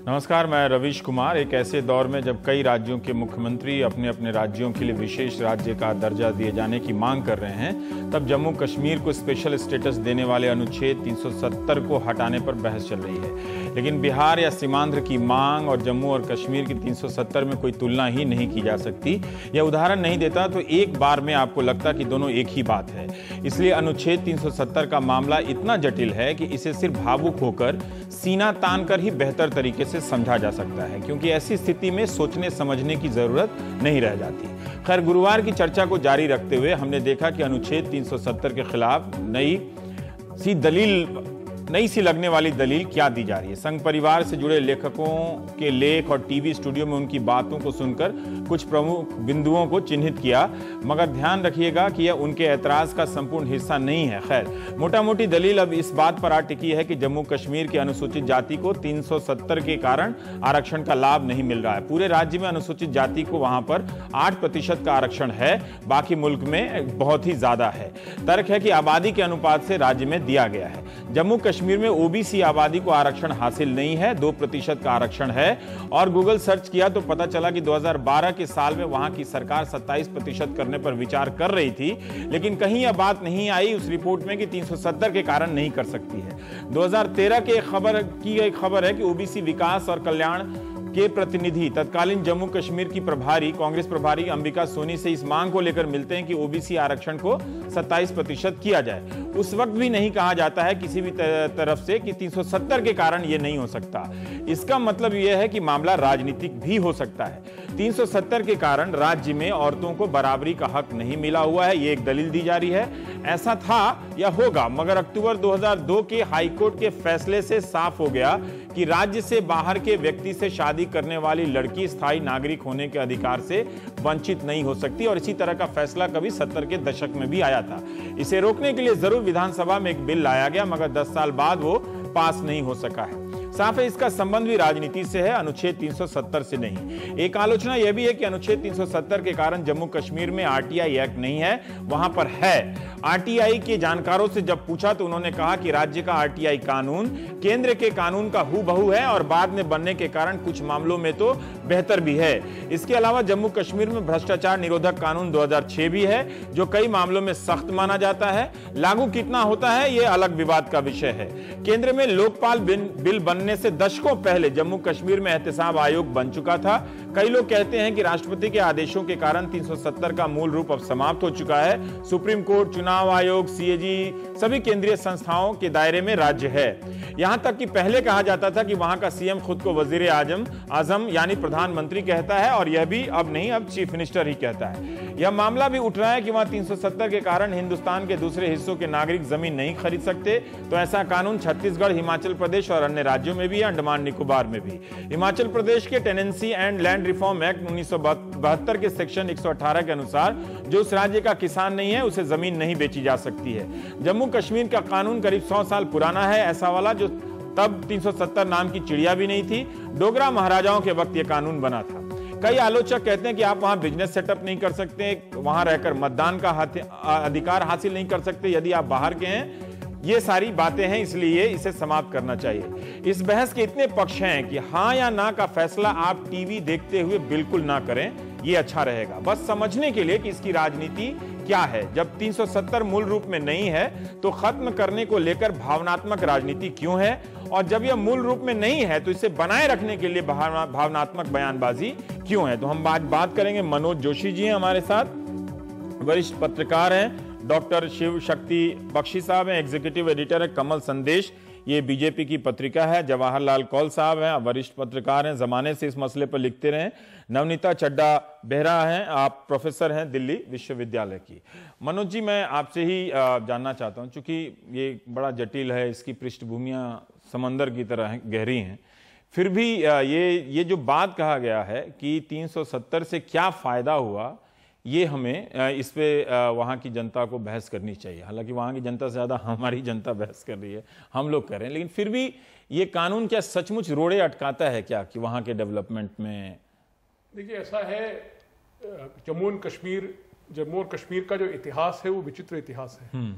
नमस्कार, मैं रवीश कुमार। एक ऐसे दौर में जब कई राज्यों के मुख्यमंत्री अपने अपने राज्यों के लिए विशेष राज्य का दर्जा दिए जाने की मांग कर रहे हैं, तब जम्मू कश्मीर को स्पेशल स्टेटस देने वाले अनुच्छेद 370 को हटाने पर बहस चल रही है। लेकिन बिहार या सीमांध्र की मांग और जम्मू और कश्मीर की 370 में कोई तुलना ही नहीं की जा सकती। यह उदाहरण नहीं देता तो एक बार में आपको लगता कि दोनों एक ही बात है। इसलिए अनुच्छेद 370 का मामला इतना जटिल है कि इसे सिर्फ भावुक होकर, सीना तान कर ही बेहतर तरीके से समझा जा सकता है, क्योंकि ऐसी स्थिति में सोचने समझने की जरूरत नहीं रह जाती। खैर, गुरुवार की चर्चा को जारी रखते हुए हमने देखा कि अनुच्छेद 370 के खिलाफ नई सी लगने वाली दलील क्या दी जा रही है। संघ परिवार से जुड़े लेखकों के लेख और टीवी स्टूडियो में उनकी बातों को सुनकर कुछ प्रमुख बिंदुओं को चिन्हित किया, मगर ध्यान रखिएगा कि यह उनके ऐतराज का संपूर्ण हिस्सा नहीं है। खैर, मोटा मोटी दलील अब इस बात पर आ टिकी है कि जम्मू कश्मीर की अनुसूचित जाति को 370 के कारण आरक्षण का लाभ नहीं मिल रहा है। पूरे राज्य में अनुसूचित जाति को वहां पर 8% का आरक्षण है, बाकी मुल्क में बहुत ही ज्यादा है। तर्क है कि आबादी के अनुपात से राज्य में दिया गया है। जम्मू कश्मीर में ओबीसी आबादी को आरक्षण हासिल नहीं है, 2% का आरक्षण है। और गूगल सर्च किया तो पता चला कि 2012 के साल में वहां की सरकार 27% करने पर विचार कर रही थी, लेकिन कहीं यह बात नहीं आई उस रिपोर्ट में कि 370 के कारण नहीं कर सकती है। 2013 के एक खबर है कि ओबीसी विकास और कल्याण के प्रतिनिधि तत्कालीन जम्मू कश्मीर की कांग्रेस प्रभारी अंबिका सोनी से इस मांग को लेकर मिलते हैं कि ओबीसी आरक्षण को 27% किया जाए। उस वक्त भी नहीं कहा जाता है किसी भी तरफ से कि 370 के कारण यह नहीं हो सकता। इसका मतलब यह है कि मामला राजनीतिक भी हो सकता है। 370 के कारण राज्य में औरतों को बराबरी का हक नहीं मिला हुआ है, यह एक दलील दी जा रही है। ऐसा था या होगा, मगर अक्टूबर 2002 के हाईकोर्ट के फैसले से साफ हो गया कि राज्य से बाहर के व्यक्ति से शादी करने वाली लड़की स्थायी नागरिक होने के अधिकार से वंचित नहीं हो सकती। और इसी तरह का फैसला कभी 70 के दशक में भी आया था। इसे रोकने के लिए जरूर विधानसभा में एक बिल लाया गया, मगर 10 साल बाद वो पास नहीं हो सका है। साफ है, इसका संबंध भी राजनीति से है, अनुच्छेद 370 से नहीं। एक आलोचना यह भी है कि अनुच्छेद 370 के कारण जम्मू कश्मीर में आरटीआई एक्ट नहीं है, वहां पर है। आरटीआई के जानकारों से जब पूछा तो उन्होंने कहा कि राज्य का आरटीआई कानून केंद्र के कानून का हूबहू है और बाद में बनने के कारण कुछ मामलों में तो बेहतर भी है। इसके अलावा जम्मू कश्मीर में भ्रष्टाचार निरोधक कानून 2006 भी है, जो कई मामलों में सख्त माना जाता है। लागू कितना होता है यह अलग विवाद का विषय है। केंद्र में लोकपाल बिल बनने से दशकों पहले जम्मू कश्मीर में एहतसाब आयोग बन चुका था। कई लोग कहते हैं कि राष्ट्रपति के आदेशों के कारण 370 का मूल रूप अब समाप्त हो चुका है। सुप्रीम कोर्ट, चुनाव आयोग, सीएजी सभी केंद्रीय संस्थाओं के दायरे में राज्य है। यहां तक कि पहले कहा जाता था कि वहां का सीएम खुद को वजीर आजम यानी प्रधानमंत्री कहता है, और यह भी अब नहीं, अब चीफ मिनिस्टर ही कहता है। यह मामला भी उठ रहा है कि वहां 370 के कारण हिंदुस्तान के दूसरे हिस्सों के नागरिक जमीन नहीं खरीद सकते। तो ऐसा कानून छत्तीसगढ़, हिमाचल प्रदेश और अन्य राज्यों में भी, अंडमान निकोबार में भी। हिमाचल प्रदेश के tenancy and land reform act 1972 के सेक्शन 118 के अनुसार जो उस राज्य का किसान नहीं है उसे जमीन नहीं बेची जा सकती है। जम्मू कश्मीर का कानून करीब 100 साल पुराना है, ऐसा वाला जो तब 370 नाम की चिड़िया भी नहीं थी। डोगरा महाराजाओं के वक्त यह कानून बना था। कई आलोचक कहते हैं कि आप वहां बिजनेस सेटअप नहीं कर सकते, वहां रहकर मतदान का अधिकार हासिल नहीं कर सकते यदि आप बाहर के हैं। ये सारी बातें हैं, इसलिए इसे समाप्त करना चाहिए। इस बहस के इतने पक्ष हैं कि हां या ना का फैसला आप टीवी देखते हुए बिल्कुल ना करें, ये अच्छा रहेगा। बस समझने के लिए कि इसकी राजनीति क्या है। जब 370 मूल रूप में नहीं है तो खत्म करने को लेकर भावनात्मक राजनीति क्यों है, और जब यह मूल रूप में नहीं है तो इसे बनाए रखने के लिए भावनात्मक बयानबाजी क्यों है। तो हम बात करेंगे। मनोज जोशी जी हैं हमारे साथ, वरिष्ठ पत्रकार हैं। डॉक्टर शिव शक्ति बख्शी साहब हैं, एग्जीक्यूटिव एडिटर है कमल संदेश, ये बीजेपी की पत्रिका है। जवाहरलाल कौल साहब हैं, वरिष्ठ पत्रकार हैं, जमाने से इस मसले पर लिखते रहे। नवनीता चड्डा बेहरा हैं, आप प्रोफेसर हैं दिल्ली विश्वविद्यालय की। मनोज जी, मैं आपसे ही जानना चाहता हूं, चूंकि ये बड़ा जटिल है, इसकी पृष्ठभूमियां समंदर की तरह गहरी हैं, फिर भी ये जो बात कहा गया है कि 370 से क्या फायदा हुआ, ये हमें इस पे वहाँ की जनता को बहस करनी चाहिए। हालांकि वहाँ की जनता से ज़्यादा हमारी जनता बहस कर रही है, हम लोग कर रहे हैं, लेकिन फिर भी ये कानून क्या सचमुच रोड़े अटकाता है क्या कि वहाँ के डेवलपमेंट में? देखिए, ऐसा है, जम्मू और कश्मीर का जो इतिहास है वो विचित्र इतिहास है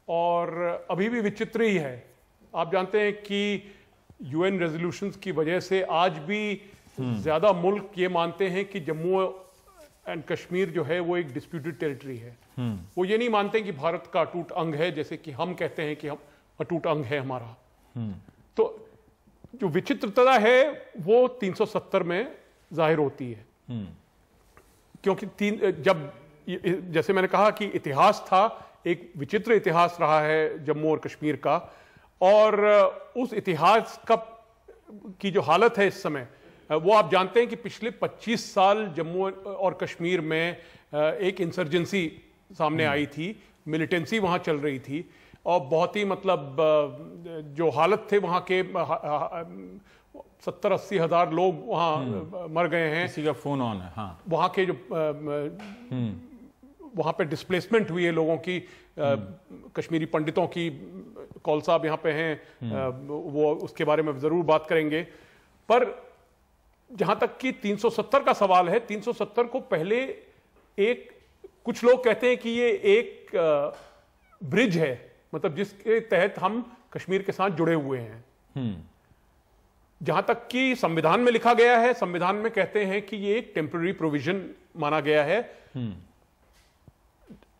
और अभी भी विचित्र ही है। आप जानते हैं कि यूएन रेजोल्यूशंस की वजह से आज भी ज्यादा मुल्क ये मानते हैं कि जम्मू एंड कश्मीर जो है वो एक डिस्प्यूटेड टेरिटरी है। वो ये नहीं मानते कि भारत का अटूट अंग है, जैसे कि हम कहते हैं कि हम अटूट अंग है हमारा। तो जो विचित्रता है वो 370 में जाहिर होती है, क्योंकि जब जैसे मैंने कहा कि इतिहास था, एक विचित्र इतिहास रहा है जम्मू और कश्मीर का, और उस इतिहास की जो हालत है इस समय, वो आप जानते हैं कि पिछले 25 साल जम्मू और कश्मीर में एक इंसर्जेंसी सामने आई थी, मिलिटेंसी वहां चल रही थी, और बहुत ही मतलब जो हालत थे वहां के 70-80 हजार लोग वहां मर गए हैं। किसी का फोन ऑन है। हाँ, वहां के जो वहां पे डिस्प्लेसमेंट हुई है लोगों की, कश्मीरी पंडितों की, कौल साहब यहाँ पे हैं, वो उसके बारे में जरूर बात करेंगे। पर जहां तक कि 370 का सवाल है, 370 को पहले कुछ लोग कहते हैं कि ये एक ब्रिज है, मतलब जिसके तहत हम कश्मीर के साथ जुड़े हुए हैं। जहां तक कि संविधान में लिखा गया है, संविधान में कहते हैं कि ये एक टेम्पररी प्रोविजन माना गया है।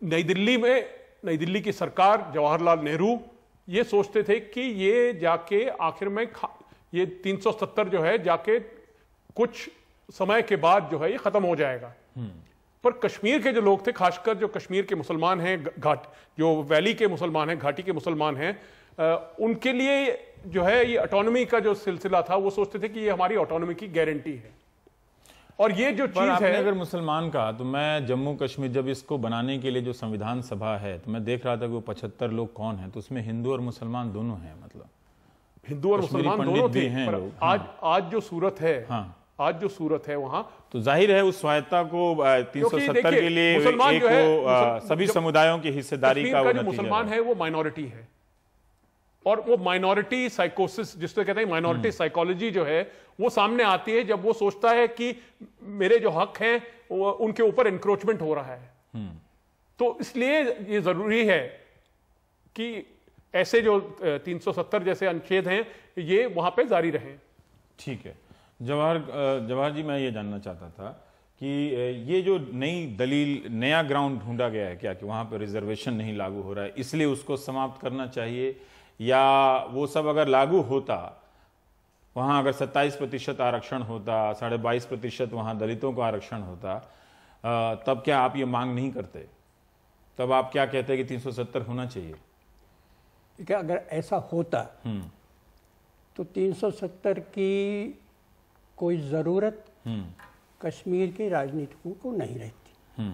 नई दिल्ली की सरकार, जवाहरलाल नेहरू ये सोचते थे कि ये जाके आखिर में ये 370 जो है जाके कुछ समय के बाद जो है ये खत्म हो जाएगा। पर कश्मीर के जो लोग थे, खासकर जो कश्मीर के मुसलमान हैं, जो वैली के मुसलमान हैं, घाटी के मुसलमान हैं, उनके लिए जो है ये ऑटोनॉमी का जो सिलसिला था, वो सोचते थे कि ये हमारी ऑटोनॉमी की गारंटी है। और ये जो चीज है, अगर मुसलमान का, तो मैं जम्मू कश्मीर जब इसको बनाने के लिए जो संविधान सभा है, तो मैं देख रहा था कि वो 75 लोग कौन है, तो उसमें हिंदू और मुसलमान दोनों हैं, मतलब हिंदू और मुसलमान दोनों थे। पर आज जो सूरत है, आज जो सूरत है वहां, तो जाहिर है उस स्वायत्ता को 370 के लिए मुसलमान जो है, सभी समुदायों की हिस्सेदारी का जो मुसलमान है वो माइनॉरिटी है, और वो माइनॉरिटी साइकोसिस जिसको कहते हैं, माइनॉरिटी साइकोलॉजी जो है वो सामने आती है जब वो सोचता है कि मेरे जो हक हैं उनके ऊपर एनक्रोचमेंट हो रहा है। तो इसलिए ये जरूरी है कि ऐसे जो 370 जैसे अनुच्छेद हैं ये वहां पे जारी रहें। ठीक है जवाहर जी, मैं ये जानना चाहता था कि ये जो नई दलील, नया ग्राउंड ढूंढा गया है क्या कि वहां पर रिजर्वेशन नहीं लागू हो रहा है, इसलिए उसको समाप्त करना चाहिए, या वो सब अगर लागू होता, वहां अगर 27% आरक्षण होता, 22.5% वहां दलितों को आरक्षण होता, तब क्या आप ये मांग नहीं करते? तब आप क्या कहते हैं कि 370 होना चाहिए? क्या अगर ऐसा होता तो 370 की कोई ज़रूरत कश्मीर के राजनीतिकों को नहीं रहती।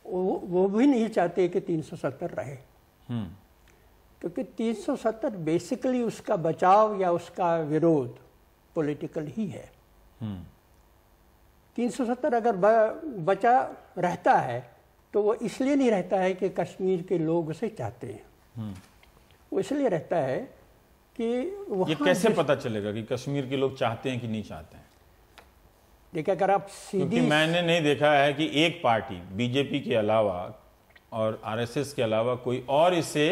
वो भी नहीं चाहते कि 370 रहे, क्योंकि 370 बेसिकली उसका बचाव या उसका विरोध पॉलिटिकल ही है। 370 अगर बचा रहता है तो वो इसलिए नहीं रहता है कि कश्मीर के लोग उसे चाहते हैं, वो इसलिए रहता है कि ये कैसे पता चलेगा कि कश्मीर के लोग चाहते हैं कि नहीं चाहते हैं? देखिए, अगर आप क्योंकि मैंने नहीं देखा है कि एक पार्टी बीजेपी के अलावा और आरएसएस के अलावा कोई और इसे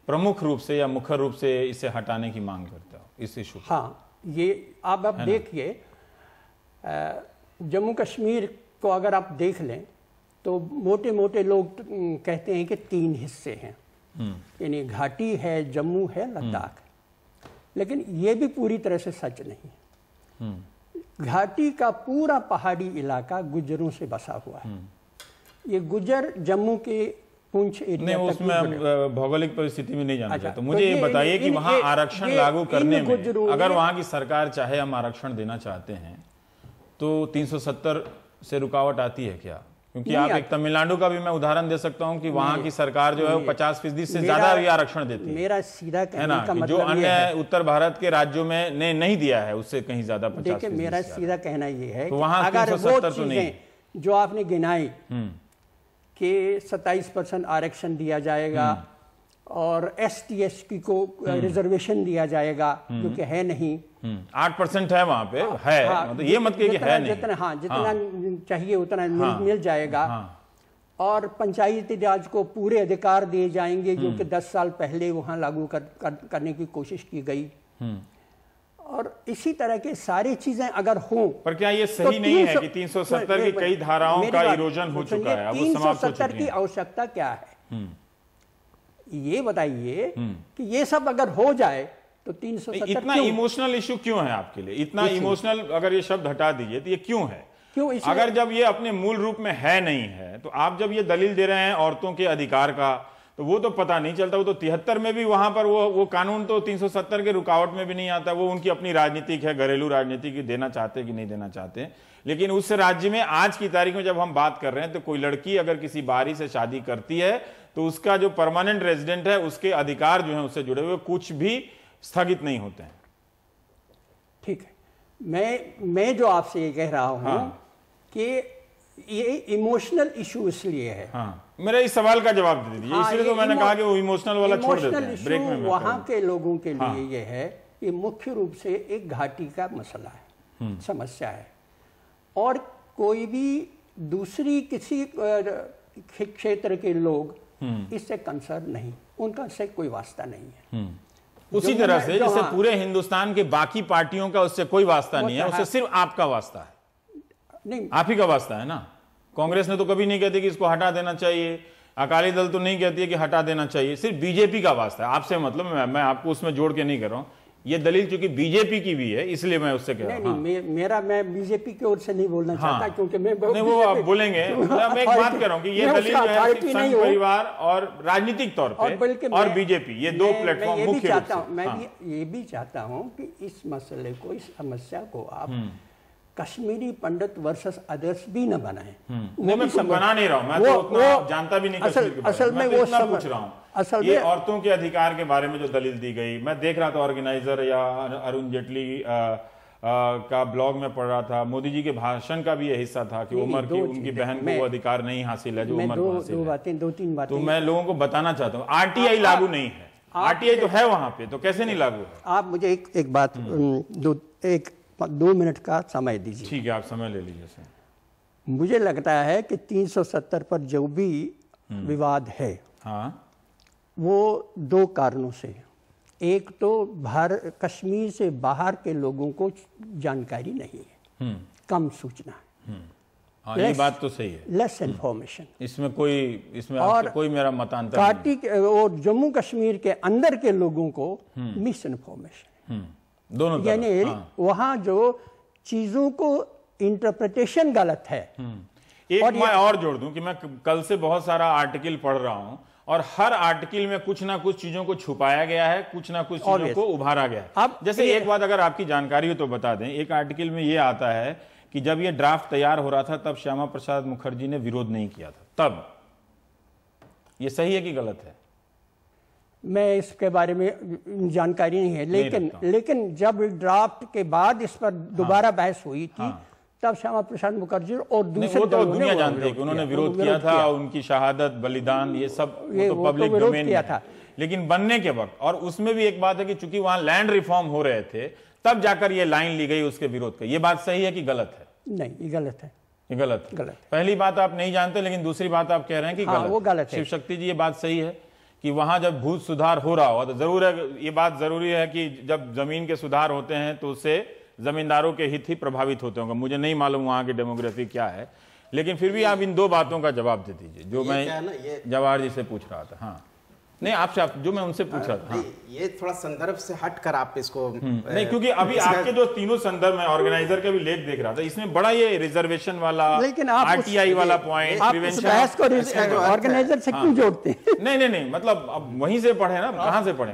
प्रमुख रूप से या मुख्य रूप से इसे हटाने की मांग करता हो इस इशू। हाँ, ये आप देखिए, जम्मू कश्मीर को अगर आप देख लें तो मोटे मोटे लोग कहते हैं कि 3 हिस्से हैं, यानी घाटी है, जम्मू है, लद्दाख। लेकिन ये भी पूरी तरह से सच नहीं। घाटी का पूरा पहाड़ी इलाका गुज्जरों से बसा हुआ है। ये गुज्जर जम्मू के पुंछ एरिया नहीं, उसमें भौगोलिक परिस्थिति में नहीं जाना चाहता। तो मुझे ये बताइए कि वहां आरक्षण लागू करने में अगर वहां की सरकार चाहे हम आरक्षण देना चाहते हैं तो 370 से रुकावट आती है क्या? क्योंकि आप एक तमिलनाडु का भी मैं उदाहरण दे सकता हूं कि वहां की सरकार जो है वो 50% से ज्यादा भी आरक्षण देती है। मेरा सीधा कहने का मतलब जो अन्य उत्तर भारत के राज्यों में ने नहीं दिया है उससे कहीं ज्यादा 50%। देखिए, मेरा सीधा कहना यह है तो वहां अगर वो चीजें जो आपने गिनाई कि 27% आरक्षण दिया जाएगा और ST/ST को रिजर्वेशन दिया जाएगा, जो कि है नहीं। 8% है वहां पे, है मतलब ये मत कहिए कि है नहीं। जितना चाहिए उतना मिल जाएगा। और पंचायती राज को पूरे अधिकार दिए जाएंगे, जो कि 10 साल पहले वहां लागू करने की कोशिश की गई। इसी तरह के सारी चीजें अगर हों, पर क्या ये सही नहीं है कि 370 की कई धाराओं का इरोजन हो चुका है, अब वो समाप्त हो चुकी है? 370 की आवश्यकता क्या है, ये बताइए कि ये सब अगर हो जाए तो 370 इतना इमोशनल इश्यू क्यों है आपके लिए? इतना इमोशनल, अगर ये शब्द हटा दीजिए तो ये क्यों है? अगर जब ये अपने मूल रूप में है नहीं है, तो आप जब ये दलील दे रहे हैं औरतों के अधिकार का, तो वो तो पता नहीं चलता। वो तो 73 में भी वहां पर वो कानून तो 370 के रुकावट में भी नहीं आता। वो उनकी अपनी राजनीतिक है, घरेलू राजनीति की, देना चाहते कि नहीं देना चाहते। लेकिन उस राज्य में आज की तारीख में जब हम बात कर रहे हैं, तो कोई लड़की अगर किसी बाहरी से शादी करती है तो उसका जो परमानेंट रेजिडेंट है, उसके अधिकार जो है उससे जुड़े हुए कुछ भी स्थगित नहीं होते हैं। ठीक है, मैं जो आपसे ये कह रहा हूं कि ये इमोशनल इशू इसलिए है। मेरा इस सवाल का जवाब दे दीजिए। इसलिए तो मैंने कहा कि वो इमोशनल वाला छोड़ देते हैं ब्रेक में। वहां के लोगों के लिए ये है कि मुख्य रूप से एक घाटी का मसला है, समस्या है, और कोई भी दूसरी किसी क्षेत्र के लोग इससे कंसर्न नहीं, उनका से कोई वास्ता नहीं है। उसी तरह से जैसे पूरे हिंदुस्तान के बाकी पार्टियों का उससे कोई वास्ता नहीं है, उससे सिर्फ आपका वास्ता है। नहीं, आप ही का वास्ता है ना। कांग्रेस ने तो कभी नहीं कहती कि इसको हटा देना चाहिए, अकाली दल तो नहीं कहती है कि हटा देना चाहिए, सिर्फ बीजेपी का वास्ता है। आपसे मतलब मैं आपको उसमें जोड़ के नहीं कर रहा हूं। ये दलील चूंकि बीजेपी की भी है, इसलिए मैं उससे कह रहा हूं। मैं बीजेपी की ओर से नहीं बोलना चाहता, क्योंकि मैं नहीं, वो आप बोलेंगे। मैं एक बात कर रहा हूं कि ये दलील जो है संघ परिवार और राजनीतिक तौर पे और बीजेपी, ये दो प्लेटफॉर्म मुख्य रूप से। मैं ये भी चाहता हूं कि इस मसले को, इस समस्या को आप कश्मीरी पंडित वर्सेस अदर्स भी न बनाएं। नहीं, मैं बना नहीं रहा हूं, मैं तो उतना जानता भी नहीं कश्मीर के बारे में। मैं तो इतना पूछ रहा हूं, ये औरतों के अधिकार के बारे में जो दलील दी गई, मैं देख रहा था ऑर्गेनाइजर या अरुण जेटली का ब्लॉग में पढ़ रहा था, मोदी जी के भाषण का भी ये हिस्सा था कि उमर की उनकी बहन को वो अधिकार नहीं हासिल है जो उमर को हासिल है। दो तीन बातें तो मैं लोगों को बताना चाहता हूँ, आरटीआई लागू नहीं है। आरटीआई तो है वहां पे, तो कैसे नहीं लागू है? आप मुझे एक बात 2 मिनट का समय दीजिए। ठीक है, आप समय ले लीजिए सर। मुझे लगता है कि 370 पर जो भी विवाद है, वो 2 कारणों से। एक तो कश्मीर से बाहर के लोगों को जानकारी नहीं है, कम सूचना है। ये बात तो सही है, लेस इन्फॉर्मेशन। इसमें कोई मेरा मतांतर घाटी और जम्मू कश्मीर के अंदर के लोगों को मिस इन्फॉर्मेशन, दोनों यानी वहां जो चीजों को इंटरप्रिटेशन गलत है। एक मैं और जोड़ दूं कि मैं कल से बहुत सारा आर्टिकल पढ़ रहा हूं, और हर आर्टिकल में कुछ ना कुछ चीजों को छुपाया गया है, कुछ ना कुछ चीजों को उभारा गया है। अब जैसे एक बात अगर आपकी जानकारी हो तो बता दें, एक आर्टिकल में यह आता है कि जब यह ड्राफ्ट तैयार हो रहा था तब श्यामा प्रसाद मुखर्जी ने विरोध नहीं किया था। तब यह सही है कि गलत है? मैं इसके बारे में जानकारी नहीं है, लेकिन जब ड्राफ्ट के बाद इस पर दोबारा बहस हुई थी, तब श्यामा प्रसाद मुखर्जी और दूसरे वो तो दुनिया जानती है कि उन्होंने विरोध किया था, उनकी शहादत, बलिदान, ये सब तो पब्लिक डोमेन में था। लेकिन बनने के वक्त, और उसमें भी एक बात है कि चूंकि वहां लैंड रिफॉर्म हो रहे थे, तब जाकर ये लाइन ली गई उसके विरोध का। ये बात सही है कि गलत है? नहीं, ये गलत है। ये गलत है। पहली बात आप नहीं जानते, लेकिन दूसरी बात आप कह रहे हैं कि गलत। वो गलत है। शिव शक्ति जी, ये बात सही है कि वहां जब भू सुधार हो रहा होगा तो जरूर है, ये बात जरूरी है कि जब जमीन के सुधार होते हैं तो उससे जमींदारों के हित ही प्रभावित होते होंगे। मुझे नहीं मालूम वहां की डेमोग्राफी क्या है, लेकिन फिर भी आप इन 2 बातों का जवाब दे दीजिए जो मैं जवाहर जी से पूछ रहा था। हाँ, नहीं आपसे जो मैं उनसे पूछ रहा था। ये थोड़ा संदर्भ से हटकर आप इसको नहीं, क्योंकि अभी आपके जो तीनों संदर्भ में ऑर्गेनाइजर का भी लेख देख रहा था, इसमें बड़ा ये रिजर्वेशन वाला, आरटीआई वाला पॉइंट, प्रिवेंशन, ऑर्गेनाइजर से क्यों जोड़ते हैं? नहीं, मतलब अब वहीं से पढ़े ना, कहां से पढ़े?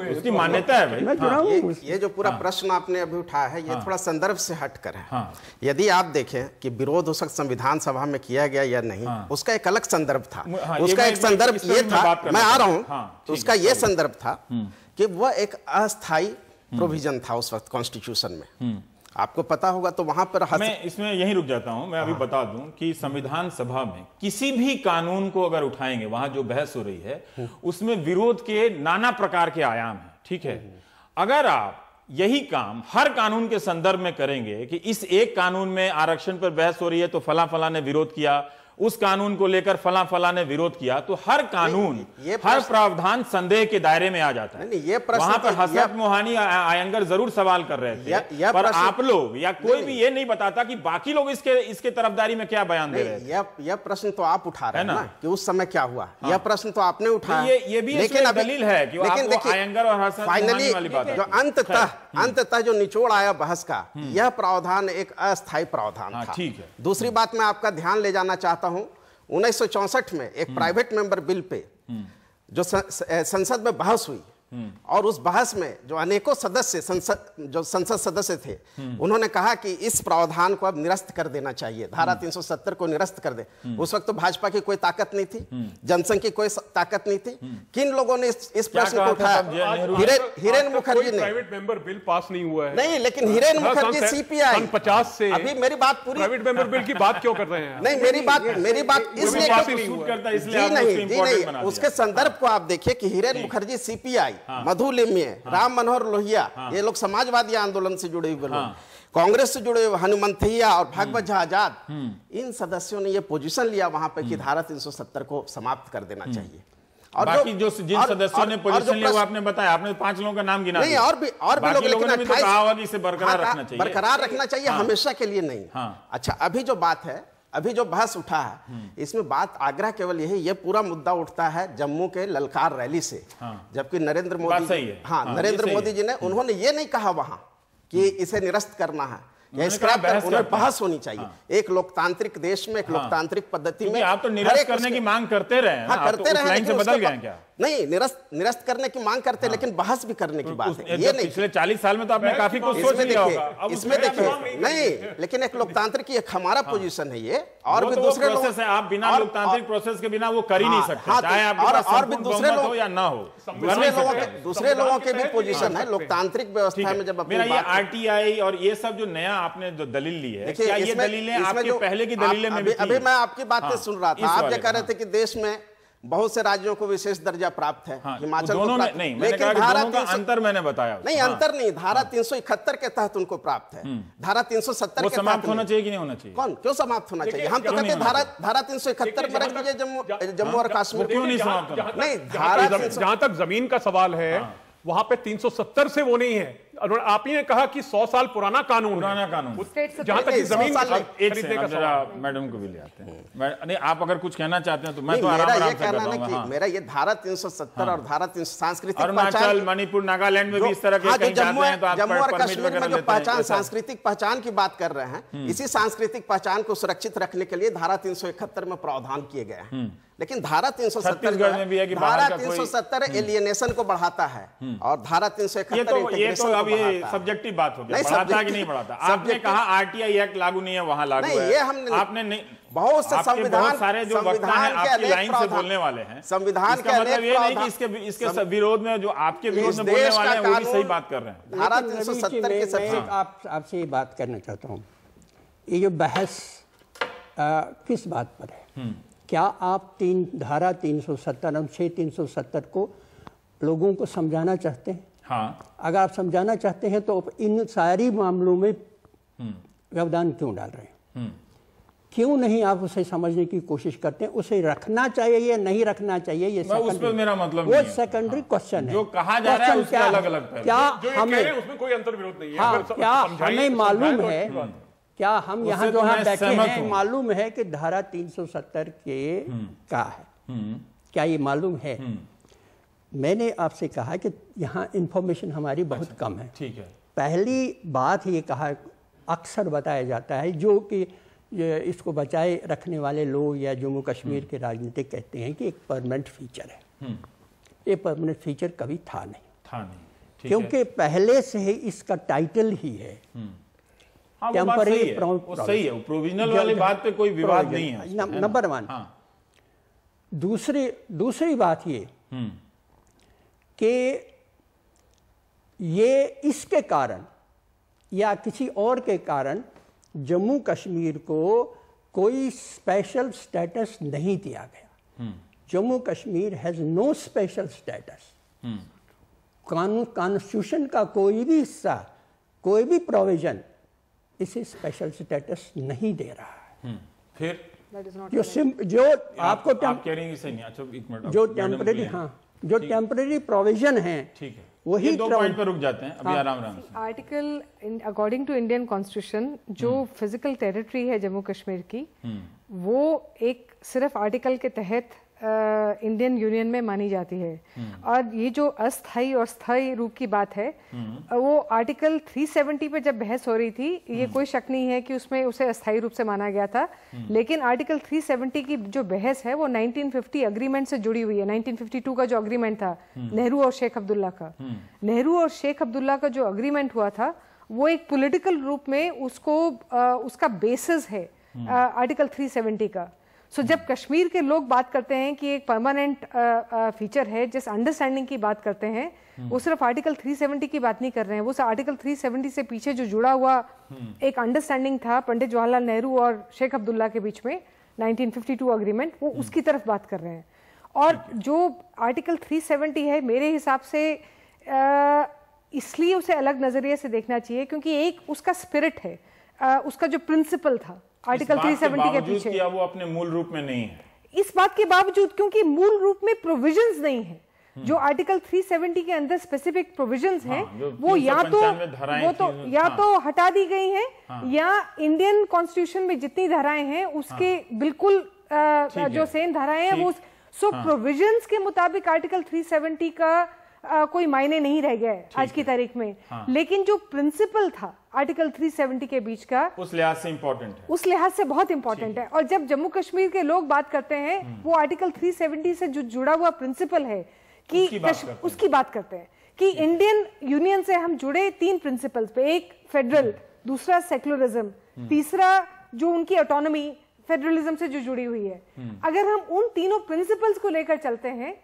उसकी मान्यता है भाई। ये जो पूरा प्रश्न आपने अभी उठाया है, ये थोड़ा संदर्भ से हटकर है। यदि आप देखें कि विरोध उस वक्त संविधान सभा में किया गया या नहीं, उसका एक अलग संदर्भ था। उसका एक संदर्भ ये था, मैं आ रहा हूं, तो उसका यह संदर्भ था कि वह एक अस्थाई प्रोविजन था उस वक्त कॉन्स्टिट्यूशन में। आपको पता होगा तो वहां पर मैं इसमें यहीं रुक जाता हूं। मैं अभी बता दूं कि संविधान सभा में किसी भी कानून को अगर उठाएंगे, वहां जो बहस हो रही है उसमें विरोध के नाना प्रकार के आयाम हैं। ठीक है, अगर आप यही काम हर कानून के संदर्भ में करेंगे कि इस एक कानून में आरक्षण पर बहस हो रही है तो फला फला ने विरोध किया, उस कानून को लेकर फला ने विरोध किया, तो हर कानून, हर प्रावधान संदेह के दायरे में आ जाता है। ये प्रश्न वहां पर हसरत मोहानी आयंगर जरूर सवाल कर रहे थे, पर आप लोग या कोई भी ये नहीं बताता कि बाकी लोग इसके तरफदारी में क्या बयान दे रहे थे। यह प्रश्न तो आप उठा रहे हैं ना कि उस समय क्या हुआ, यह प्रश्न तो आपने उठाया। ये भी लेकिन दलील है कि आपको आयंगर और हसरत मोहानी वाली बात है। जो अंततः जो निचोड़ आया बहस का, यह प्रावधान एक अस्थायी प्रावधान था। ठीक है। दूसरी बात मैं आपका ध्यान ले जाना चाहता हूं, 1964 में एक प्राइवेट मेंबर बिल पे जो संसद में बहस हुई, और उस बहस में जो अनेकों सदस्य संसद सदस्य थे, उन्होंने कहा कि इस प्रावधान को अब निरस्त कर देना चाहिए, धारा 370 को निरस्त कर दे। उस वक्त तो भाजपा की कोई ताकत नहीं थी, जनसंघ की कोई ताकत नहीं थी। किन लोगों ने इस प्रश्न को उठाया? हिरेन मुखर्जी ने। प्राइवेट मेंबर बिल पास नहीं हुआ है। नहीं, लेकिन हिरेन मुखर्जी सीपीआई 50 से अभी मेरी बात पूरी, प्राइवेट मेंबर बिल की बात क्यों कर रहे हैं? नहीं, मेरी बात इसलिए नहीं, उसके संदर्भ को आप देखिए कि हिरेन मुखर्जी सीपीआई, मधु लिम्य, राम मनोहर लोहिया, ये लोग समाजवादी आंदोलन से जुड़े हुए लोग, कांग्रेस से जुड़े हुए हनुमंथैया और भागवत झा आजाद, इन सदस्यों ने ये पोजीशन लिया वहां पे कि धारा 370 को समाप्त कर देना चाहिए। और बाकी जिन सदस्यों ने पोजीशन लिया वो आपने बताया, आपने 5 लोगों का नाम गिना नहीं, और भी लोग, लेकिन भी तो कहा होगा कि इसे बरकरार रखना चाहिए, हमेशा के लिए नहीं। अच्छा, अभी जो बात है, अभी जो बहस उठा है, इसमें बात आग्रह केवल यही, ये पूरा मुद्दा उठता है जम्मू के ललकार रैली से, जबकि नरेंद्र मोदी जी ने, उन्होंने ये नहीं कहा वहां कि इसे निरस्त करना है या स्क्रैप कर, बहस होनी चाहिए। एक लोकतांत्रिक देश में, एक लोकतांत्रिक पद्धति में आप तो निरस्त करने की मांग करते रहे, करते रहे, से बदल गए क्या? नहीं, निरस्त करने की मांग करते, लेकिन बहस भी करने की बात है। ये नहीं, पिछले 40 साल में तो आपने काफी कुछ सोच लिया होगा। इसमें देखिए, नहीं, लेकिन एक लोकतांत्रिक की एक हमारा पोजीशन है ये, और भी दूसरे लोग है, आप बिना लोकतांत्रिक प्रोसेस के बिना वो कर ही नहीं सकते, चाहे और भी दूसरे लोग हो या ना हो। दूसरे लोगों के भी पोजीशन है लोकतांत्रिक व्यवस्था में। जब मेरा ये आरटीआई और ये सब जो नया आपने जो दलील ली है, क्या ये दलीलें आपके पहले की दलीलें में भी थी? अभी मैं आपकी बातें सुन रहा था, आप ये कह रहे थे कि देश में बहुत से राज्यों को विशेष दर्जा प्राप्त है, हिमाचल को प्राप्त नहीं, लेकिन धारा का अंतर मैंने बताया। नहीं, अंतर नहीं, धारा 371 के तहत उनको प्राप्त है, धारा 370 के समाप्त होना चाहिए कि नहीं होना चाहिए? कौन क्यों समाप्त होना चाहिए? हम तो कहते हैं धारा 371 में रख दीजिए जम्मू और कश्मीर। क्यों नहीं समाप्त होना? नहीं, धारा जहां तक जमीन का सवाल है, वहां पे 370 से वो नहीं है। आप ही ने कहा कि 100 साल पुराना कानून जहां तक जमीन मैडम को भी ले आते हैं। नहीं, आप अगर कुछ कहना चाहते हैं तो मैं तो आराम से कहूंगा। मेरा ये धारा 370 और धारा 300 सांस्कृतिक अरुणाचल, मणिपुर, नागालैंड में भी इस तरह के जम्मू और कश्मीर में जो पहचान, सांस्कृतिक पहचान की बात कर रहे हैं, इसी सांस्कृतिक पहचान को सुरक्षित रखने के लिए धारा 371 में प्रावधान किए गए हैं। लेकिन धारा 370 एलियनेशन को बढ़ाता है, और धारा 371 ये सब्जेक्टिव बात हो गई, बढ़ाता कि नहीं बढ़ाता? आपने कहा आरटीआई एक्ट लागू नहीं है, वहां लागू है। ये हमने आपने नहीं, बहुत से संविधान सारे जो वक्ता हैं आपकी लाइन से बोलने वाले हैं, संविधान के मतलब ये नहीं कि इसके विरोध में जो आपके विरोध में बोलने वाले हैं वो भी सही बात कर रहे हैं। धारा 370 के सबसे आपसे ये बात करना चाहता हूँ, ये जो बहस किस बात पर है? क्या आप धारा 370 और 370 को लोगों को समझाना चाहते हैं? हाँ। अगर आप समझाना चाहते हैं तो इन सारी मामलों में व्यवधान क्यों डाल रहे हैं? क्यों नहीं आप उसे समझने की कोशिश करते हैं? उसे रखना चाहिए या नहीं रखना चाहिए, ये उस पर मेरा मतलब वो सेकेंडरी क्वेश्चन है। जो कहा जा रहा है उसके अलग-अलग क्या हमें उसमें कोई अंतर्विरोध नहीं है। क्या हमें मालूम है, क्या हम यहाँ जो यहाँ बैठे हैं मालूम है कि धारा 370 के क्या है? क्या ये मालूम है? मैंने आपसे कहा कि यहाँ इंफॉर्मेशन हमारी बहुत कम है। ठीक है। पहली बात ये कहा, अक्सर बताया जाता है, जो कि इसको बचाए रखने वाले लोग या जम्मू कश्मीर के राजनीतिक कहते हैं कि एक परमानेंट फीचर है। ये परमानेंट फीचर कभी था नहीं, क्योंकि पहले से ही इसका टाइटल ही है टेम्परेरी। सही है, प्रोविजनल वाली बात पे कोई विवाद नहीं है। नंबर 1। दूसरी बात ये कि ये इसके कारण या किसी और के कारण जम्मू कश्मीर को कोई स्पेशल स्टेटस नहीं दिया गया। Jammu Kashmir has no special status. Constitution का कोई भी हिस्सा, कोई भी प्रोविजन इसे स्पेशल स्टेटस नहीं दे रहा है। फिर जो आपको आप कह रहे हैं सही नहीं। अच्छा एक मिनट, जो टेम्परेरी, हाँ, जो टेम्परेरी प्रोविजन है, ठीक है, वही 2 पॉइंट पर रुक जाते हैं अभी। आराम से। Article according to Indian constitution जो फिजिकल टेरिटरी है जम्मू कश्मीर की, वो एक सिर्फ आर्टिकल के तहत इंडियन यूनियन में मानी जाती है। और ये जो अस्थाई और स्थायी रूप की बात है, वो आर्टिकल 370 पे जब बहस हो रही थी, ये कोई शक नहीं है कि उसमें उसे अस्थायी रूप से माना गया था। लेकिन आर्टिकल 370 की जो बहस है वो 1950 अग्रीमेंट से जुड़ी हुई है। 1952 का जो अग्रीमेंट था नेहरू और शेख अब्दुल्ला का, नेहरू और शेख अब्दुल्ला का जो अग्रीमेंट हुआ था, वो एक पॉलिटिकल रूप में उसका बेसिस है आर्टिकल 370 का। सो जब कश्मीर के लोग बात करते हैं कि एक परमानेंट फीचर है, जिस अंडरस्टैंडिंग की बात करते हैं, वो सिर्फ आर्टिकल 370 की बात नहीं कर रहे हैं। वो आर्टिकल 370 से पीछे जो जुड़ा हुआ एक अंडरस्टैंडिंग था पंडित जवाहरलाल नेहरू और शेख अब्दुल्ला के बीच में, 1952 अग्रीमेंट, वो उसकी तरफ बात कर रहे हैं। और जो आर्टिकल 370 है, मेरे हिसाब से इसलिए उसे अलग नजरिए से देखना चाहिए क्योंकि एक उसका स्पिरिट है, उसका जो प्रिंसिपल था आर्टिकल 370 के पीछे, किया वो अपने मूल रूप में नहीं है। इस बात के बावजूद, क्योंकि मूल रूप में प्रोविजंस नहीं है, जो आर्टिकल 370 के अंदर स्पेसिफिक प्रोविजंस हैं, वो या तो हटा दी गई हैं, या इंडियन कॉन्स्टिट्यूशन में जितनी धाराएं हैं उसके बिल्कुल जो सेम धाराएं हैं वो, सो प्रोविजंस के मुताबिक आर्टिकल 370 का कोई मायने नहीं रह गया है आज की तारीख में। लेकिन जो प्रिंसिपल था आर्टिकल 370 के बीच का, उस लिहाज से इंपॉर्टेंट है, उस लिहाज से बहुत इंपॉर्टेंट है। और जब जम्मू कश्मीर के लोग बात करते हैं, वो आर्टिकल 370 से जो जुड़ा हुआ प्रिंसिपल है कि उसकी बात करते हैं कि इंडियन यूनियन से हम जुड़े 3 प्रिंसिपल्स पे, एक फेडरल, दूसरा सेक्युलरिज्म, तीसरा जो उनकी ऑटोनॉमी फेडरलिज्म से जो जुड़ी हुई है। अगर हम उन तीनों प्रिंसिपल्स को लेकर चलते हैं,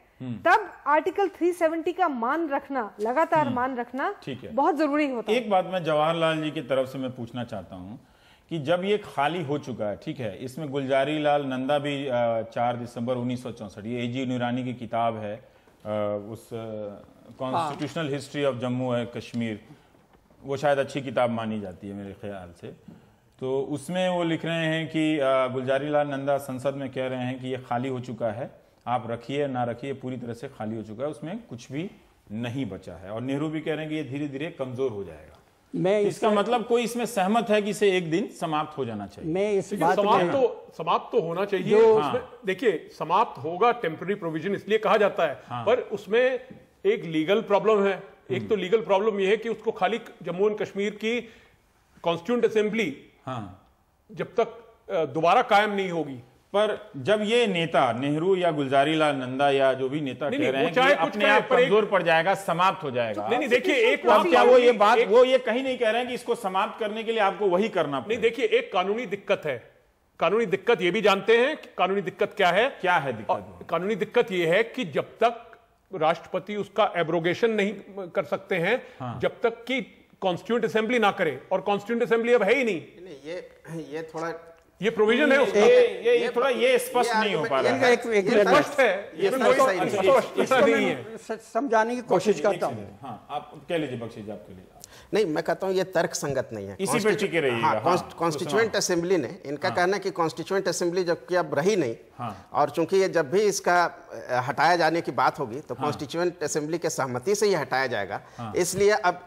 तब आर्टिकल 370 का मान रखना, लगातार मान रखना बहुत जरूरी होता है। एक बात मैं जवाहरलाल जी की तरफ से मैं पूछना चाहता हूं कि जब ये खाली हो चुका है, ठीक है, इसमें गुलजारी लाल नंदा भी 4 दिसंबर 1964, ये एजी नूरानी की किताब है, उस कॉन्स्टिट्यूशनल हिस्ट्री ऑफ जम्मू है कश्मीर, वो शायद अच्छी किताब मानी जाती है मेरे ख्याल से। तो उसमें वो लिख रहे हैं कि गुलजारी लाल नंदा संसद में कह रहे हैं कि ये खाली हो चुका है, आप रखिए ना रखिए, पूरी तरह से खाली हो चुका है, उसमें कुछ भी नहीं बचा है। और नेहरू भी कह रहे हैं कि ये धीरे धीरे कमजोर हो जाएगा। मैं इसका मतलब कोई इसमें सहमत है कि इसे एक दिन समाप्त हो जाना चाहिए। मैं इस बात समाप्त तो होना चाहिए। उसमें देखिए, समाप्त होगा, टेम्पररी प्रोविजन इसलिए कहा जाता है, पर उसमें एक लीगल प्रॉब्लम है। एक तो लीगल प्रॉब्लम यह है कि उसको खाली जम्मू एंड कश्मीर की कॉन्स्टिट्यूएंट असेंबली जब तक दोबारा कायम नहीं होगी, पर जब ये नेता नेहरू या गुलजारी लाल नंदा या जो भी नेता कह रहे हैं कि अपने आप कमजोर पड़ जाएगा, समाप्त हो जाएगा, नहीं देखिए, एक क्या वो ये बात वो ये कहीं नहीं कह रहे हैं कि इसको समाप्त करने के लिए आपको वही करना पड़ेगा। नहीं देखिए, एक कानूनी दिक्कत है, कानूनी दिक्कत ये भी जानते हैं कि कानूनी दिक्कत क्या है दिक्कत? कानूनी दिक्कत ये है कि जब तक राष्ट्रपति उसका एब्रोगेशन नहीं कर सकते हैं, जब तक कि कॉन्स्टिट्यूएंट असेंबली ना करे, और कॉन्स्टिट्यूएंट असेंबली अब है ही नहीं। ये थोड़ा ये प्रोविजन है उसका, ये थोड़ा ये स्पष्ट नहीं हो पा रहा है। स्पष्ट है, ये नहीं है, समझाने की कोशिश करता हूं। हाँ, आप कह लीजिए बख्शी जी, आप कह लीजिए। नहीं, मैं कहता हूं ये तर्क संगत नहीं है। इसी पे टिके रहिएगा। कॉन्स्टिट्यूएंट असेंबली ने, इनका कहना है कि कॉन्स्टिट्यूएंट असेंबली जबकि अब रही नहीं, और चूंकि ये जब भी इसका हटाया जाने की बात होगी तो कॉन्स्टिट्यूएंट असेंबली के सहमति से ही हटाया जाएगा, इसलिए अब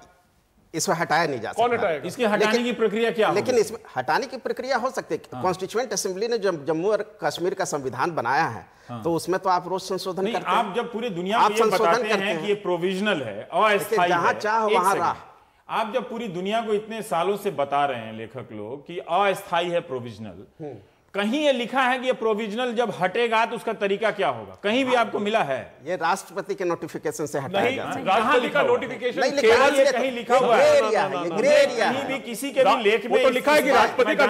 इसमें हटाया नहीं जा सकता। कौन हटाएगा? इसकी हटाने की प्रक्रिया क्या होगी? लेकिन इसमें हटाने की प्रक्रिया हो सकती है। कॉन्स्टिट्यूएंट असेंबली ने जब जम्मू और कश्मीर का संविधान बनाया है, तो उसमें तो आप रोज संशोधन करते हैं। आप जब पूरी दुनिया को ये बताते हैं कि ये प्रोविजनल है, अस्थायी है, जहां चाह वहां राह, आप जब पूरी दुनिया को इतने सालों से बता रहे हैं लेखक लोग कि अस्थायी है, प्रोविजनल, कहीं ये लिखा है कि ये प्रोविजनल जब हटेगा तो उसका तरीका क्या होगा? कहीं भी आपको मिला है? ये राष्ट्रपति के नोटिफिकेशन से हटाया जा सकता है। राष्ट्रपति का नोटिफिकेशन कहीं लिखा हुआ है? कहीं भी किसी के भी लेख में तो लिखा है कि राष्ट्रपति का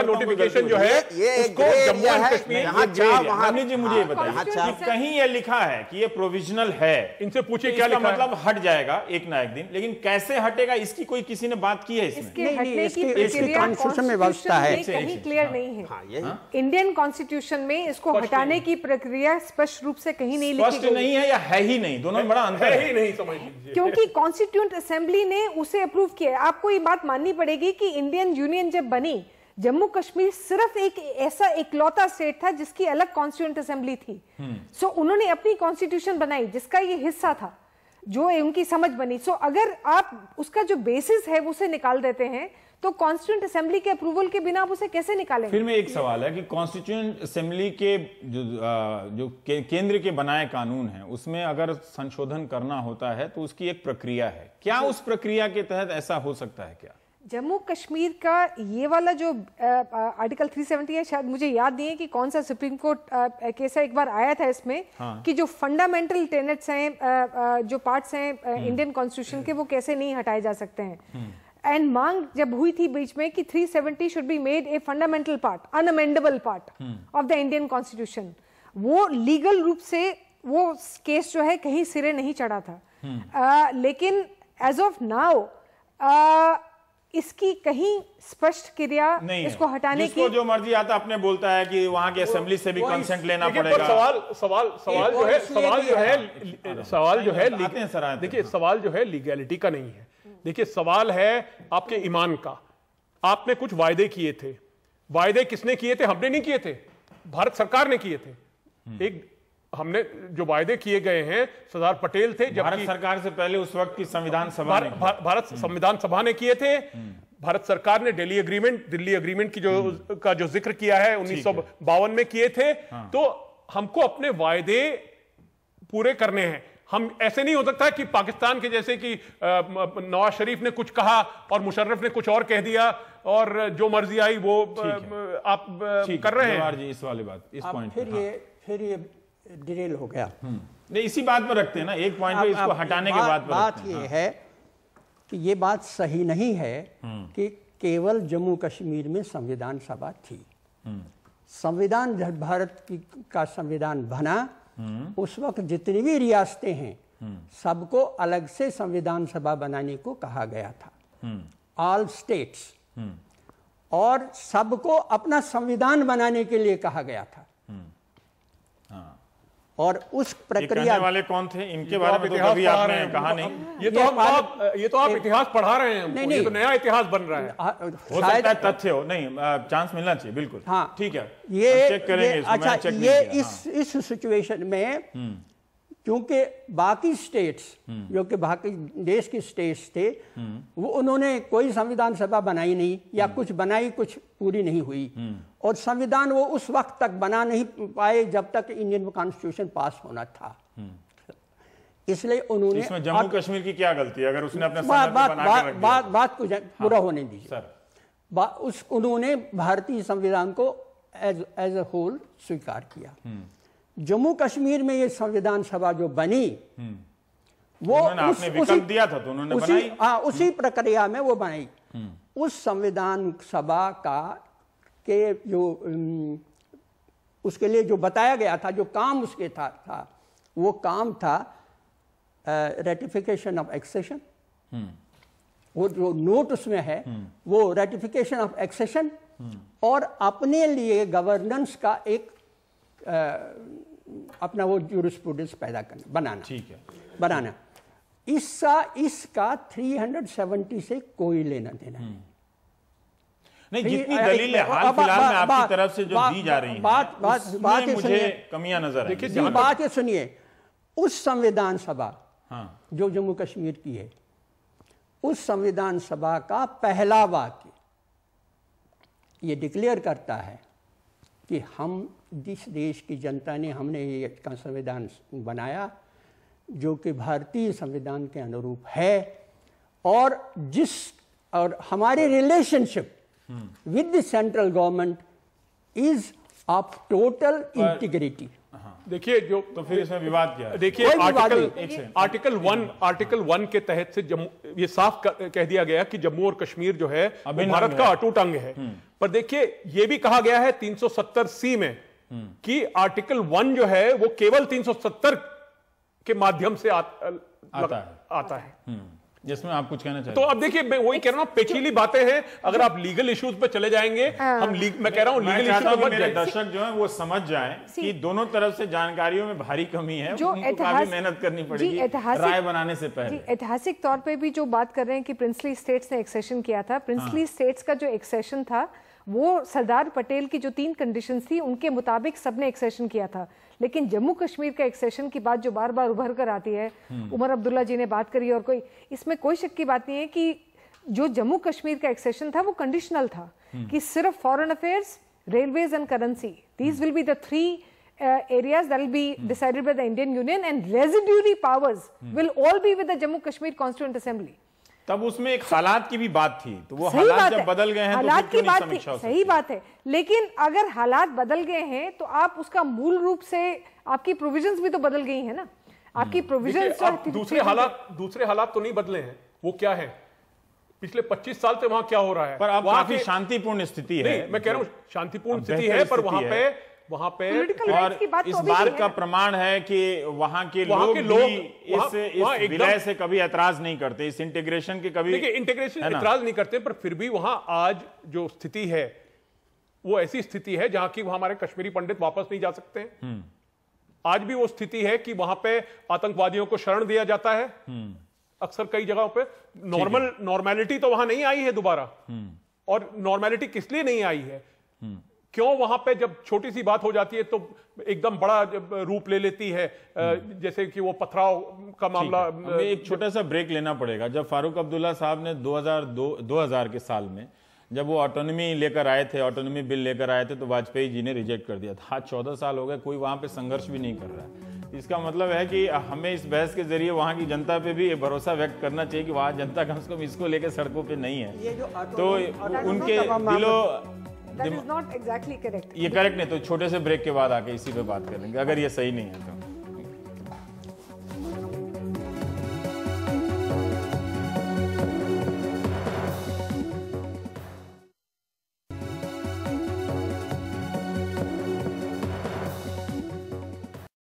नोटिफिकेशन जो है उसको जम्मू एंड कश्मीर, जी मुझे बताइए कहीं ये लिखा है कि ये प्रोविजनल है? इनसे पूछिए क्या लिखा, मतलब हट जाएगा एक ना एक दिन, लेकिन कैसे हटेगा इसकी कोई किसी ने बात की है? इसमें कॉन्स्टिट्यूशन में व्यवस्था है, नहीं है। इंडियन कॉन्स्टिट्यूशन में इसको हटाने की प्रक्रिया स्पष्ट रूप से कहीं नहीं लिखी गई नहीं है, या है ही नहीं, दोनों में बड़ा अंतर है ही नहीं, समझ लीजिए। क्योंकि कॉन्स्टिट्यूएंट असेंबली ने उसे अप्रूव किया। आपको ये बात माननी पड़ेगी कि इंडियन यूनियन जब बनी जम्मू कश्मीर सिर्फ एक ऐसा इकलौता स्टेट था जिसकी अलग कॉन्स्टिट्यूएंट असेंबली थी। सो उन्होंने अपनी कॉन्स्टिट्यूशन बनाई जिसका ये हिस्सा था, जो उनकी समझ बनी। सो अगर आप उसका जो बेसिस है उसे निकाल देते हैं तो कॉन्स्टिट्यूएंट असेंबली के अप्रूवल के बिना आप उसे कैसे निकालेंगे? फिर में एक सवाल है कि कॉन्स्टिट्यूएंट असेंबली के जो केंद्र के बनाए कानून हैं उसमें अगर संशोधन करना होता है तो उसकी एक प्रक्रिया है, क्या उस प्रक्रिया के तहत ऐसा हो सकता है क्या? जम्मू कश्मीर का ये वाला जो आर्टिकल 370 है, शायद मुझे याद नहीं है कि कौन सा सुप्रीम कोर्ट केस एक बार आया था इसमें, कि जो फंडामेंटल टेनेट्स हैं, जो पार्ट्स हैं इंडियन कॉन्स्टिट्यूशन के, वो कैसे नहीं हटाए जा सकते हैं। एंड मांग जब हुई थी बीच में कि 370 should be made a fundamental part, unamendable part of the Indian constitution, वो लीगल रूप से वो केस जो है कहीं सिरे नहीं चढ़ा था। लेकिन एज ऑफ नाउ इसकी कहीं स्पष्ट क्रिया इसको हटाने की, जो मर्जी आता अपने बोलता है कि वहां की असेंबली से भी कंसेंट लेना पड़ेगा। सवाल जो है देखिए, सवाल जो है लीगैलिटी का नहीं है। देखिए, सवाल है आपके ईमान का। आपने कुछ वायदे किए थे, वायदे किसने किए थे? हमने नहीं किए थे, भारत सरकार ने किए थे। एक हमने जो वायदे किए गए हैं, सरदार पटेल थे, जब भारत सरकार से पहले उस वक्त की संविधान सभा ने भारत संविधान सभा ने किए थे। भारत सरकार ने दिल्ली एग्रीमेंट की जो जिक्र किया है 1952 में किए थे। तो हमको अपने वायदे पूरे करने हैं। हम ऐसे नहीं हो सकता कि पाकिस्तान के जैसे कि नवाज शरीफ ने कुछ कहा और मुशर्रफ ने कुछ और कह दिया और जो मर्जी आई वो आप कर रहे हैं। जी, इस वाली बात, इस पॉइंट फिर ये डिरेल हो गया। नहीं, इसी बात पर रखते हैं ना, एक पॉइंट पे इसको हटाने के बाद बात ये है कि ये बात सही नहीं है कि केवल जम्मू कश्मीर में संविधान सभा थी। संविधान जब भारत का संविधान बना, उस वक्त जितनी भी रियासतें हैं सबको अलग से संविधान सभा बनाने को कहा गया था, ऑल स्टेट्स, और सबको अपना संविधान बनाने के लिए कहा गया था। और उस प्रक्रिया वाले कौन थे, इनके बारे में तो कभी आपने कहा नहीं। ये तो आप इतिहास पढ़ा रहे हैं। नहीं, ये तो नया इतिहास बन रहा है। हो सकता है तथ्य हो, नहीं चांस मिलना चाहिए। बिल्कुल, हाँ, ठीक है, ये चेक करेंगे। अच्छा, ये इस सिचुएशन में क्योंकि बाकी स्टेट्स जो कि बाकी देश के स्टेट्स थे, वो उन्होंने कोई संविधान सभा बनाई नहीं, या कुछ बनाई, कुछ पूरी नहीं हुई। और संविधान वो उस वक्त तक बना नहीं पाए जब तक इंडियन कॉन्स्टिट्यूशन पास होना था। इसलिए उन्होंने, इसमें जम्मू कश्मीर की क्या गलती है अगर उसने अपने बात को पूरा होने दीजिए। उन्होंने भारतीय संविधान को एज ए होल स्वीकार किया। जम्मू कश्मीर में ये संविधान सभा जो बनी, वो आपने विकल्प दिया था तो उन्होंने बनाई। उसी प्रक्रिया में वो बनाई। उस संविधान सभा का के जो उसके लिए जो बताया गया था, जो काम उसके था वो काम था रेटिफिकेशन ऑफ एक्सेशन। वो जो नोट उसमें है वो रेटिफिकेशन ऑफ एक्सेशन और अपने लिए गवर्नेंस का एक अपना वो जूरिस्प्रूडेंस पैदा करना, बनाना। ठीक है, बनाना। इसका 370 से कोई लेना देना नहीं। जितनी दलीलें हाल फिलहाल में आपकी तरफ से जो दी जा रही हैं, बात मुझे कमियां नजर आई। देखिए, बात ये सुनिए, उस संविधान सभा जो जम्मू कश्मीर की है, उस संविधान सभा का पहला वाक्य ये डिक्लेयर करता है कि हम, जिस देश की जनता ने, हमने ये का संविधान बनाया जो कि भारतीय संविधान के अनुरूप है, और हमारी relationship with the central government is of total integrity. देखिए, जो तो फिर इसमें विवाद क्या है? देखिए, आर्टिकल 1 के तहत से ये साफ कह दिया गया कि जम्मू और कश्मीर जो है भारत का अटूट अंग है। पर देखिए, ये भी कहा गया है 370C में कि आर्टिकल 1 जो है वो केवल 370 के माध्यम से आता है। जिसमें आप कुछ कहना चाहिए। तो अब देखिए, मैं वही कह रहा हूं, पेचीली बातें हैं। अगर आप लीगल इश्यूज पे चले जाएंगे, मैं कह रहा हूं लीगल इश्यूज पे मेरे दर्शक जो हैं वो समझ जाएं कि दोनों तरफ से जानकारियों में भारी कमी है, उनको काफी मेहनत करनी पड़ेगी राय बनाने से पहले। ऐतिहासिक तौर पे भी जो बात कर रहे हैं कि प्रिंसली स्टेट्स ने एक्सेशन किया था, प्रिंसली स्टेट्स का जो एक्सेशन था वो सरदार पटेल की जो 3 कंडीशंस थी उनके मुताबिक सबने एक्सेशन किया था। लेकिन जम्मू कश्मीर का एक्सेशन की बात जो बार बार उभर कर आती है, उमर अब्दुल्ला जी ने बात करी और इसमें कोई शक की बात नहीं है कि जो जम्मू कश्मीर का एक्सेशन था वो कंडीशनल था कि सिर्फ foreign affairs, railways and currency, these will be the 3 areas that will be decided by the Indian Union, and residuary powers will all be with the Jammu Kashmir Constituent Assembly. तब उसमें एक हालात की भी बात थी, तो वो हालात जब बदल गए हैं हालात तो की बात थी, सही बात है, लेकिन अगर हालात बदल गए हैं तो आप उसका मूल रूप से आपकी प्रोविजंस भी तो बदल गई है ना। आपकी प्रोविजंस दूसरे हालात तो नहीं बदले हैं। वो क्या है? पिछले 25 साल से वहां क्या हो रहा है? पर अब काफी शांतिपूर्ण स्थिति है। मैं कह रहा हूं शांतिपूर्ण स्थिति है, पर वहां पे और इस बात का प्रमाण है कि वहां के लोग इस विलय से कभी ऐतराज नहीं करते, इस इंटीग्रेशन के कभी इंटीग्रेशन ऐतराज नहीं करते, पर फिर भी वहां आज जो स्थिति है वो ऐसी स्थिति है जहां की हमारे कश्मीरी पंडित वापस नहीं जा सकते। आज भी वो स्थिति है कि वहां पे आतंकवादियों को शरण दिया जाता है। अक्सर कई जगहों पे नॉर्मैलिटी तो वहां नहीं आई है दोबारा। और नॉर्मैलिटी किस लिए नहीं आई है? क्यों वहां पे जब छोटी सी बात हो जाती है तो एकदम बड़ा रूप ले लेती है, जैसे कि वो पथराव का मामला। हमें एक छोटा सा ब्रेक लेना पड़ेगा। जब फारूक अब्दुल्ला साहब ने 2000 के साल में जब वो ऑटोनॉमी लेकर आए थे, ऑटोनॉमी बिल लेकर आए थे, तो वाजपेयी जी ने रिजेक्ट कर दिया था। आज 14 साल हो गए, कोई वहां पे संघर्ष भी नहीं कर रहा है। इसका मतलब है कि हमें इस बहस के जरिए वहां की जनता पे भी भरोसा व्यक्त करना चाहिए कि वहां जनता कम से कम इसको लेकर सड़कों पे नहीं है। तो उनके दिलों That is not exactly correct. ये करेक्ट नहीं, तो छोटे से ब्रेक के बाद आके इसी पे बात करेंगे, अगर ये सही नहीं है तो।